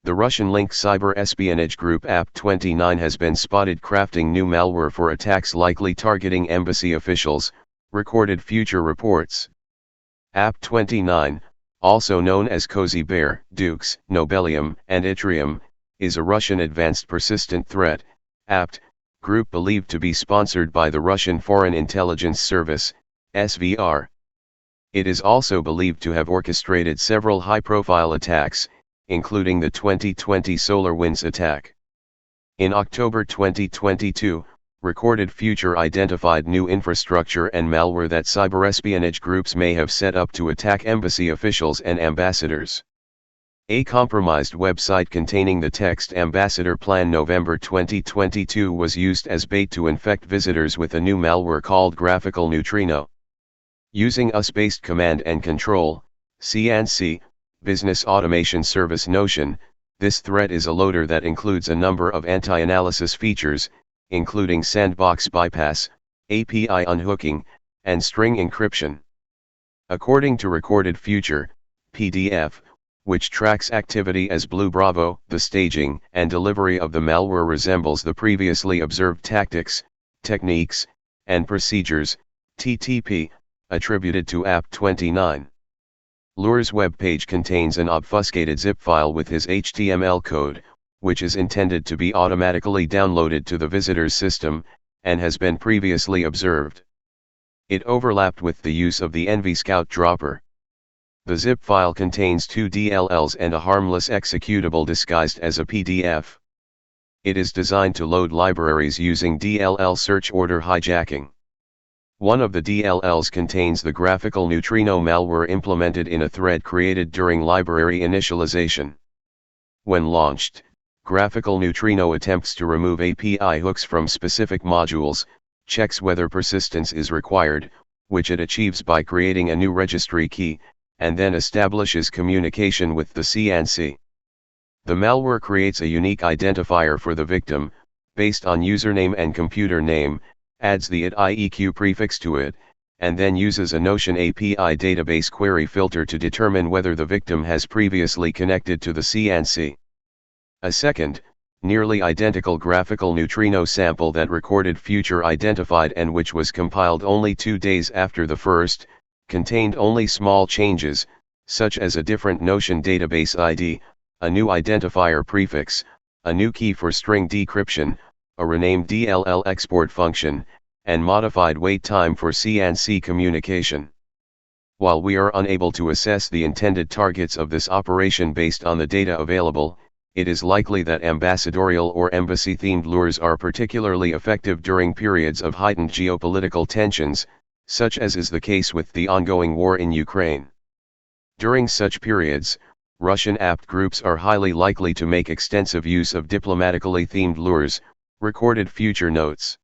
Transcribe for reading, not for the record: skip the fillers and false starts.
The Russian-linked cyber espionage group APT29 has been spotted crafting new malware for attacks likely targeting embassy officials, recorded Future reports. APT29, also known as Cozy Bear, Dukes, Nobelium, and Yttrium, is a Russian advanced persistent threat, APT, group believed to be sponsored by the Russian Foreign Intelligence Service, SVR. It is also believed to have orchestrated several high-profile attacks, including the 2020 SolarWinds attack. In October 2022, Recorded Future identified new infrastructure and malware that cyberespionage groups may have set up to attack embassy officials and ambassadors. A compromised website containing the text Ambassador Plan November 2022 was used as bait to infect visitors with a new malware called GraphicalNeutrino. Using US-based command and control, CNC, business automation service Notion, this threat is a loader that includes a number of anti-analysis features, including sandbox bypass, API unhooking, and string encryption. According to Recorded Future, PDF, which tracks activity as Blue Bravo, the staging and delivery of the malware resembles the previously observed tactics, techniques, and procedures, TTP, attributed to APT29. Lure's webpage contains an obfuscated zip file with his HTML code, which is intended to be automatically downloaded to the visitor's system, and has been previously observed. It overlapped with the use of the Envy Scout dropper. The zip file contains 2 DLLs and a harmless executable disguised as a PDF. It is designed to load libraries using DLL search order hijacking. One of the DLLs contains the GraphicalNeutrino malware implemented in a thread created during library initialization. When launched, GraphicalNeutrino attempts to remove API hooks from specific modules, checks whether persistence is required, which it achieves by creating a new registry key, and then establishes communication with the CNC. The malware creates a unique identifier for the victim, based on username and computer name, adds the IEQ prefix to it, and then uses a Notion API database query filter to determine whether the victim has previously connected to the CNC. A second, nearly identical GraphicalNeutrino sample that Recorded Future identified and which was compiled only 2 days after the first, contained only small changes, such as a different Notion database ID, a new identifier prefix, a new key for string decryption, a renamed DLL export function, and modified wait time for CNC communication. While we are unable to assess the intended targets of this operation based on the data available, it is likely that ambassadorial or embassy-themed lures are particularly effective during periods of heightened geopolitical tensions, such as is the case with the ongoing war in Ukraine. During such periods, Russian APT groups are highly likely to make extensive use of diplomatically themed lures, Recorded Future notes.